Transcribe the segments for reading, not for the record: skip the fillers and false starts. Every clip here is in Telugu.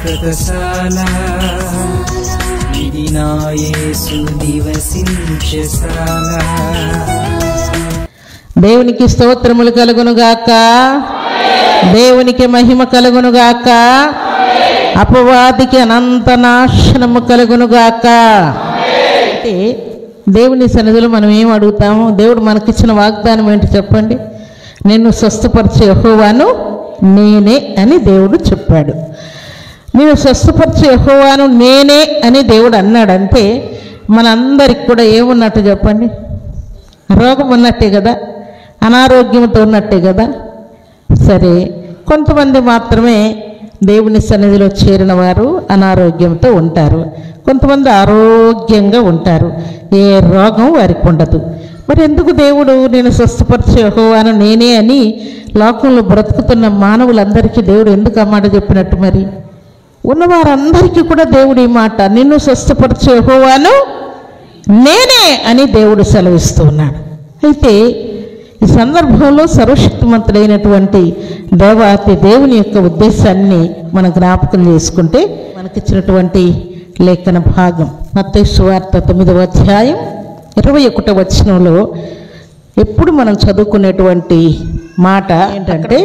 శాశ్వతశాల ఇది నా యేసు నివసించశాల. దేవునికి స్తోత్రములు కలుగునుగాక. దేవునికి మహిమ కలుగునుగాక. అపవాదికి అనంత నాశనము కలుగునుగాక. అంటే దేవుని సన్నిధిలో మనం ఏం అడుగుతాము? దేవుడు మనకిచ్చిన వాగ్దానం ఏంటి చెప్పండి? నిన్ను స్వస్థపరిచే యెహోవాను నేనే అని దేవుడు చెప్పాడు. నేను స్వస్థపరిచే యెహోవాను నేనే అని దేవుడు అన్నాడంటే మనందరికి కూడా ఏమున్నట్టు చెప్పండి? రోగం ఉన్నట్టే కదా, అనారోగ్యంతో ఉన్నట్టే కదా. సరే, కొంతమంది మాత్రమే దేవుని సన్నిధిలో చేరిన వారు అనారోగ్యంతో ఉంటారు, కొంతమంది ఆరోగ్యంగా ఉంటారు, ఏ రోగం వారికి ఉండదు. మరి ఎందుకు దేవుడు నేను స్వస్థపరిచే యెహోవాను నేనే అని లోకంలో బ్రతుకుతున్న మానవులందరికీ దేవుడు ఎందుకు ఆ మాట చెప్పినట్టు? మరి ఉన్నవారందరికీ కూడా దేవుడు ఈ మాట నిన్ను స్వస్థపరిచే యెహోవాను నేనే అని దేవుడు సెలవిస్తూ ఉన్నాడు. అయితే ఈ సందర్భంలో సర్వశక్తిమంతుడైనటువంటి దేవాతి దేవుని యొక్క ఉద్దేశాన్ని మనం జ్ఞాపకం చేసుకుంటే మనకిచ్చినటువంటి లేఖన భాగం మత్తయి సువార్త 9వ అధ్యాయం 21వ వచనంలో ఎప్పుడు మనం చదువుకునేటువంటి మాట ఏంటంటే,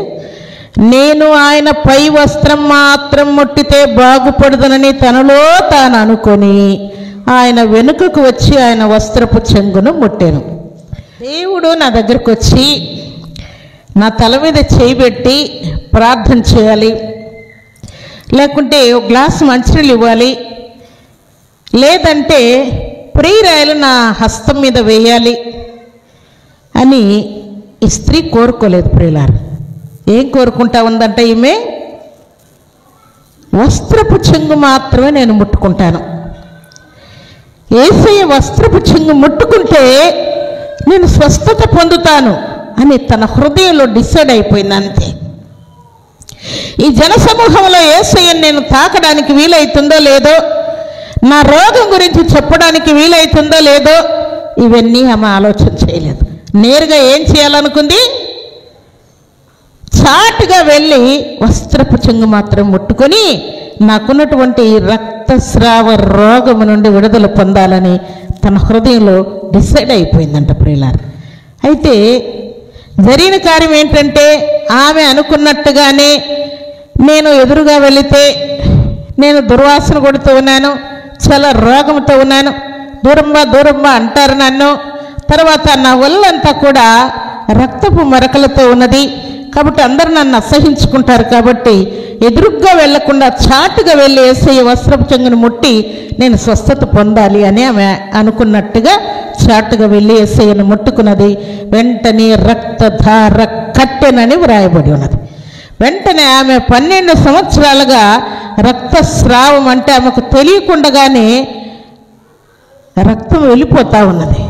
నేను ఆయన పై వస్త్రం మాత్రం ముట్టితే బాగుపడదనని తనలో తాను అనుకొని ఆయన వెనుకకు వచ్చి ఆయన వస్త్రపు చెంగును ముట్టాను. దేవుడు నా దగ్గరకు వచ్చి నా తల మీద చేయి పెట్టి ప్రార్థన చేయాలి, లేకుంటే ఒక గ్లాసు మంచినీళ్ళు ఇవ్వాలి, లేదంటే ప్రియురాయలు నా హస్తం మీద వేయాలి అని ఈ స్త్రీ కోరుకోలేదు. ప్రియులారు, ఏం కోరుకుంటా ఉందంటే ఈమె వస్త్రపు చెంగు మాత్రమే నేను ముట్టుకుంటాను, యేసయ్య వస్త్రపు చెంగు ముట్టుకుంటే నేను స్వస్థత పొందుతాను అని తన హృదయంలో డిసైడ్ అయిపోయింది. అంతే. ఈ జనసమూహంలో యేసయ్యను నేను తాకడానికి వీలైతుందో లేదో, నా రోగం గురించి చెప్పడానికి వీలైతుందో లేదో, ఇవన్నీ ఆమె ఆలోచన చేయలేదు. నేరుగా ఏం చేయాలనుకుంది? చాటుగా వెళ్ళి వస్త్రపు చెంగు మాత్రం ముట్టుకొని నాకున్నటువంటి రక్తస్రావ రోగము నుండి విడుదల పొందాలని తన హృదయంలో డిసైడ్ అయిపోయిందంట ప్రియులారు. అయితే జరిగిన కార్యం ఏంటంటే, ఆమె అనుకున్నట్టుగానే నేను ఎదురుగా వెళితే నేను దుర్వాసన కొడుతూ ఉన్నాను, చాలా రోగంతో ఉన్నాను, దూరంబా అంటారు నన్ను, తర్వాత నా ఒళ్ళంతా కూడా రక్తపు మరకలతో ఉన్నది కాబట్టి అందరూ నన్ను అసహించుకుంటారు, కాబట్టి ఎదురుగ్గా వెళ్లకుండా చాటుగా వెళ్ళి యేసయ్య వస్త్రపు చెంగును ముట్టి నేను స్వస్థత పొందాలి అని ఆమె అనుకున్నట్టుగా చాటుగా వెళ్ళి యేసయ్యను ముట్టుకున్నది. వెంటనే రక్తధార కట్టెనని వ్రాయబడి ఉన్నది. వెంటనే ఆమె 12 సంవత్సరాలుగా రక్తస్రావం అంటే ఆమెకు తెలియకుండానే రక్తం వెళ్ళిపోతూ ఉన్నది.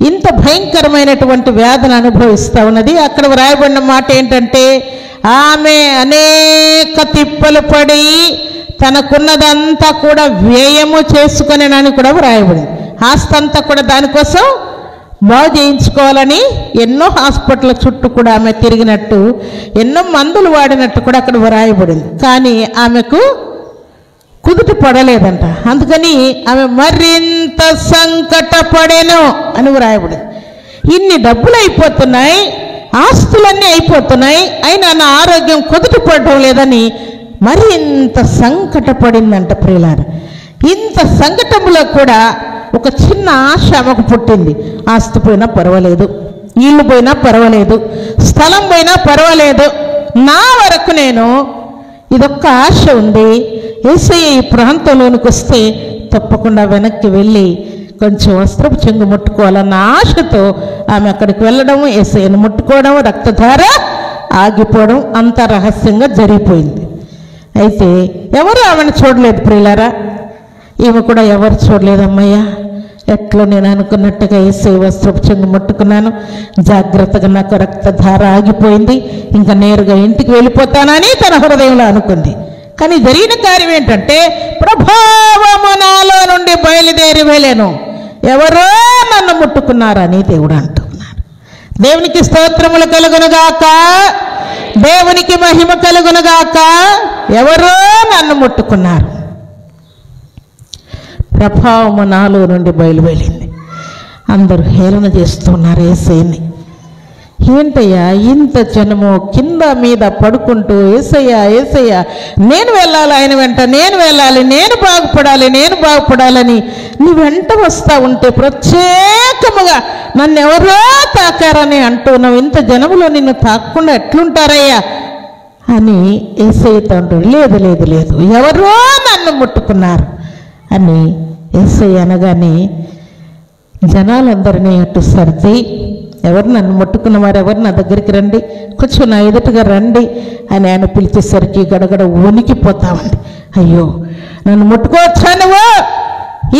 ఇంత భయంకరమైనటువంటి వ్యాధిని అనుభవిస్తూ ఉన్నది. అక్కడ వ్రాయబడిన మాట ఏంటంటే, ఆమె అనేక తిప్పలు పడి తనకున్నదంతా కూడా వ్యయము చేసుకునేనని కూడా వ్రాయబడింది. ఆస్తి అంతా కూడా దానికోసం బాగు చేయించుకోవాలని ఎన్నో హాస్పిటల్ చుట్టూ కూడా ఆమె తిరిగినట్టు, ఎన్నో మందులు వాడినట్టు కూడా అక్కడ వ్రాయబడింది. కానీ ఆమెకు కుదుట పడలేదంట. అందుకని ఆమె మరింత సంకటపడెను అని వ్రాయబడింది. ఇన్ని డబ్బులు అయిపోతున్నాయి, ఆస్తులన్నీ అయిపోతున్నాయి, అయినా నా ఆరోగ్యం కుదుట పడడం లేదని మరింత సంకటపడిందంట ప్రియులారా. ఇంత సంకటంలో కూడా ఒక చిన్న ఆశ ఆమెకు పుట్టింది. ఆస్తి పోయినా పర్వాలేదు, ఇల్లు పోయినా పర్వాలేదు, స్థలం పోయినా పర్వాలేదు, నా వరకు నేను ఇదొక్క ఆశ ఉంది, యేసయ్య ఈ ప్రాంతంలోనికి వస్తే తప్పకుండా వెనక్కి వెళ్ళి కొంచెం వస్త్రపు చెంగు ముట్టుకోవాలన్న ఆశతో ఆమె అక్కడికి వెళ్ళడం, యేసయ్యను ముట్టుకోవడం, రక్తధార ఆగిపోవడం అంత రహస్యంగా జరిగిపోయింది. అయితే ఎవరు ఆమెను చూడలేదు ప్రియులారా. ఈమె కూడా ఎవరు చూడలేదు. అమ్మయ్యా, ఎట్లో నేను అనుకున్నట్టుగా యేసయ్య వస్త్రపు చెంగు ముట్టుకున్నాను, జాగ్రత్తగా నాకు రక్తధార ఆగిపోయింది, ఇంకా నేరుగా ఇంటికి వెళ్ళిపోతానని తన హృదయంలో అనుకుంది. కానీ జరిగిన కార్యం ఏంటంటే, ప్రభావము నాలో నుండి బయలుదేరి వెళ్ళాను, ఎవరో నన్ను ముట్టుకున్నారని దేవుడు అంటున్నాడు. దేవునికి స్తోత్రములు కలుగునుగాక. దేవునికి మహిమ కలుగునుగాక. ఎవరో నన్ను ముట్టుకున్నారు. ప్రభావము నాలో నుండి బయలువెళ్ళింది. అందరూ హేళన చేస్తున్నారు యేసయ్యని. ఏంటయ్యా ఇంత జనము కింద మీద పడుకుంటూ యేసయ్యా యేసయ్యా నేను వెళ్ళాలి, ఆయన వెంట నేను వెళ్ళాలి, నేను బాగుపడాలని నీ వెంట వస్తూ ఉంటే ప్రత్యేకముగా నన్ను ఎవరో తాకారని అంటున్నావు. ఇంత జనములో నిన్ను తాకకుండా ఎట్లుంటారయ్యా అని యేసయ్యతో అంటాడు. లేదు లేదు లేదు, ఎవరో నన్ను ముట్టుకున్నారు అని యేసయ్య అనగానే జనాలందరినీ అటు సర్ది, ఎవరు నన్ను ముట్టుకున్నవారు ఎవరు నా దగ్గరికి రండి, కొంచెం నా ఎదుటగా రండి అని ఆయన పిలిచేసరికి గడగడ వణికిపోతా ఉంది. అయ్యో నన్ను ముట్టుకోవచ్చా, నువ్వు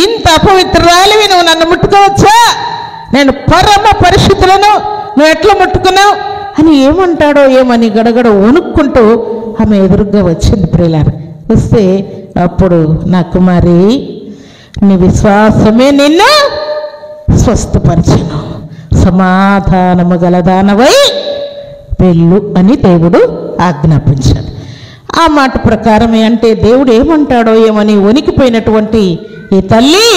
ఇంత అపవిత్రురాలివి, నువ్వు నన్ను ముట్టుకోవచ్చా, నేను పరమ పరిశుద్ధులను నువ్వు ఎట్లా ముట్టుకున్నావు అని ఏమంటాడో ఏమని గడగడ వణుక్కుంటూ ఆమె ఎదురుగా వచ్చింది. ప్రియులారా, వస్తే అప్పుడు నా కుమారి నీ విశ్వాసమే నిన్ను స్వస్థపరిచెను, సమాధానము గలదానవై వెళ్ళు అని దేవుడు ఆజ్ఞాపించాడు. ఆ మాట ప్రకారమే అంటే దేవుడు ఏమంటాడో ఏమని వణికిపోయినటువంటి ఈ తల్లి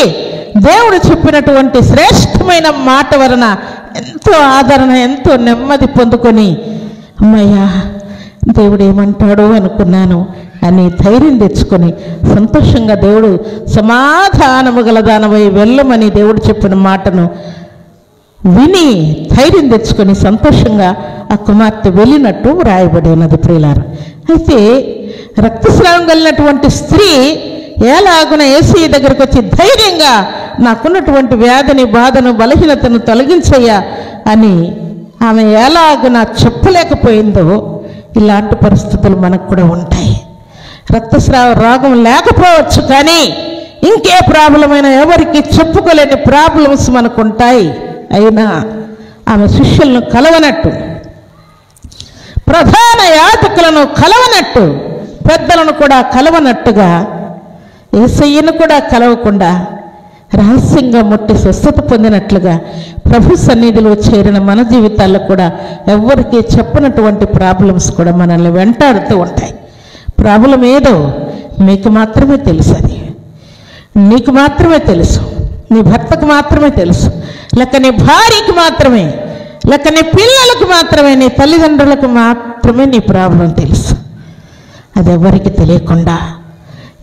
దేవుడు చెప్పినటువంటి శ్రేష్టమైన మాట వలన ఎంతో ఆదరణ, ఎంతో నెమ్మది పొందుకొని అమ్మయ్యా దేవుడు ఏమంటాడో అనుకున్నాను అని ధైర్యం తెచ్చుకొని సంతోషంగా దేవుడు సమాధానము గలదానమై వెళ్ళమని దేవుడు చెప్పిన మాటను విని ధైర్యం తెచ్చుకొని సంతోషంగా ఆ కుమార్తె వెళ్ళినట్టు రాయబడి ఉన్నది. ప్రియులారా, అయితే రక్తస్రావం కలిగినటువంటి స్త్రీ ఎలాగున యేసయ్య దగ్గరకు వచ్చి ధైర్యంగా నాకున్నటువంటి వ్యాధిని, బాధను, బలహీనతను తొలగించయ్యా అని ఆమె ఎలాగున చెప్పలేకపోయిందో ఇలాంటి పరిస్థితులు మనకు కూడా ఉంటాయి. రక్తస్రావ రోగం లేకపోవచ్చు, కానీ ఇంకే ప్రాబ్లం అయినా ఎవరికి చెప్పుకోలేని ప్రాబ్లమ్స్ మనకు ఉంటాయి. అయినా ఆమె శిష్యులను కలవనట్టు, ప్రధాన యాజకులను కలవనట్టు, పెద్దలను కూడా కలవనట్టుగా, యేసయ్యను కూడా కలవకుండా రహస్యంగా ముట్టి స్వస్థత పొందినట్లుగా ప్రభు సన్నిధిలో చేరిన మన జీవితాల్లో కూడా ఎవరికి చెప్పనటువంటి ప్రాబ్లమ్స్ కూడా మనల్ని వెంటాడుతూ ఉంటాయి. ప్రాబ్లం ఏదో మీకు మాత్రమే తెలుసు, అది నీకు మాత్రమే తెలుసు, నీ భర్తకు మాత్రమే తెలుసు, లేక నీ భార్యకి మాత్రమే, లేక నీ పిల్లలకు మాత్రమే, నీ తల్లిదండ్రులకు మాత్రమే నీ ప్రాబ్లం తెలుసు. అది ఎవరికి తెలియకుండా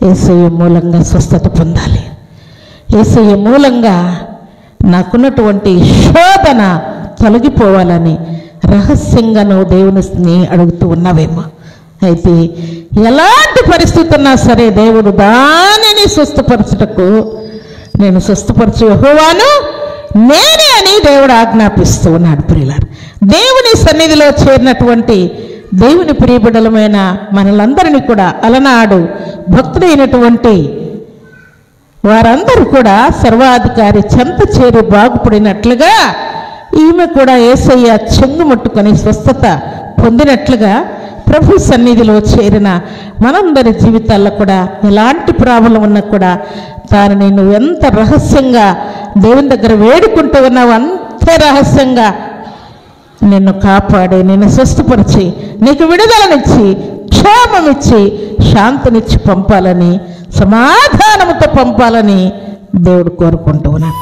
యేసయ్య మూలంగా స్వస్థత పొందాలి. యేసయ్య మూలంగా నాకున్నటువంటి శోధన తొలగిపోవాలని రహస్యంగా నువ్వు దేవుని అడుగుతూ ఉన్నావేమో. అయితే ఎలాంటి పరిస్థితి ఉన్నా సరే దేవుడు దానిని స్వస్థపరచుటకు నేను స్వస్థపరచు యెహోవాను నేనే అని దేవుడు ఆజ్ఞాపిస్తూ ఉన్నాడు. ప్రియులారా, దేవుని సన్నిధిలో చేరినటువంటి దేవుని ప్రియబిడ్డలమైన మనలందరినీ కూడా అలనాడు భక్తుడైనటువంటి వారందరూ కూడా సర్వాధికారి చెంత చేరి బాగుపడినట్లుగా ఈమె కూడా యేసయ్య చెంగు ముట్టుకొని స్వస్థత పొందినట్లుగా ప్రభు సన్నిధిలో చేరిన మనందరి జీవితాల్లో కూడా ఎలాంటి ప్రాబ్లం ఉన్నా కూడా దానిని నువ్వు ఎంత రహస్యంగా దేవుని దగ్గర వేడుకుంటూ ఉన్నావు, అంతే రహస్యంగా నిన్ను కాపాడి, నిన్ను స్వస్థపరిచి, నీకు విడుదలనిచ్చి, క్షేమమిచ్చి, శాంతినిచ్చి పంపాలని, సమాధానంతో పంపాలని దేవుడు కోరుకుంటూ ఉన్నాడు.